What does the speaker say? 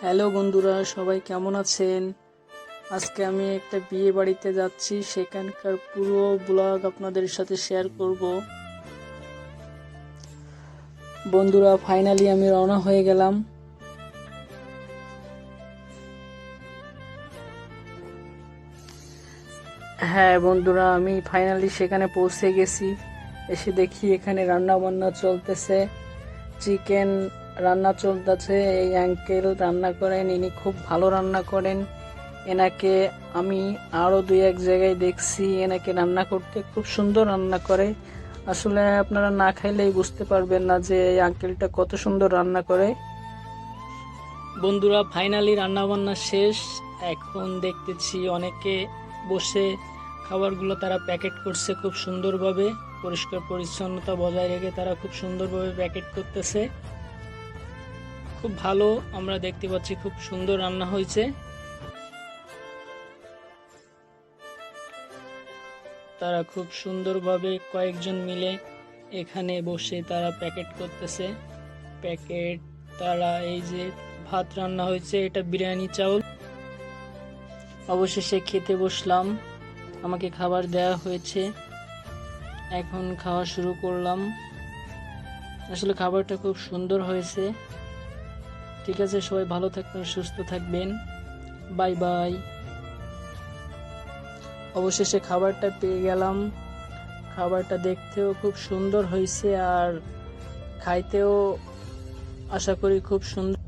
Hello বন্ধুরা, সবাই কেমন আছেন? আজকে আমি একটা বিয়ে বাড়িতে যাচ্ছি, সেখানকার পুরো ব্লগ আপনাদের সাথে শেয়ার করব। বন্ধুরা, ফাইনালি আমি রওনা হয়ে গেলাম। হ্যাঁ বন্ধুরা, আমি ফাইনালি সেখানে পৌঁছে গেছি। এসে দেখি এখানে রান্না বান্না চলতেছে, চিকেন রান্না চলতেছে। এই আঙ্কেল রান্না করেন, ইনি খুব ভালো রান্না করেন। এনাকে আমি আরও দুই এক জায়গায় দেখছি, এনাকে রান্না করতে খুব সুন্দর রান্না করে। আসলে আপনারা না খাইলেই বুঝতে পারবেন না যে এই আঙ্কেলটা কত সুন্দর রান্না করে। বন্ধুরা, ফাইনালি রান্না বান্না শেষ। এখন দেখতেছি অনেকে বসে খাবারগুলো তারা প্যাকেট করছে খুব সুন্দরভাবে, পরিষ্কার পরিচ্ছন্নতা বজায় রেখে তারা খুব সুন্দরভাবে প্যাকেট করতেছে। খুব ভালো, আমরা দেখতে পাচ্ছি খুব সুন্দর রান্না হয়েছে। তারা খুব সুন্দরভাবে কয়েকজন মিলে এখানে বসে তারা প্যাকেট করতেছে। প্যাকেট তারা এই যে ভাত রান্না হয়েছে, এটা বিরিয়ানি চাউল। অবশেষে খেতে বসলাম, আমাকে খাবার দেওয়া হয়েছে, এখন খাওয়া শুরু করলাম। আসলে খাবারটা খুব সুন্দর হয়েছে। ঠিক আছে, সবাই ভালো থাকবেন, সুস্থ থাকবেন, বাই বাই। অবশেষে খাবারটা পেয়ে গেলাম। খাবারটা দেখতেও খুব সুন্দর হয়েছে আর খাইতেও আশা করি খুব সুন্দর।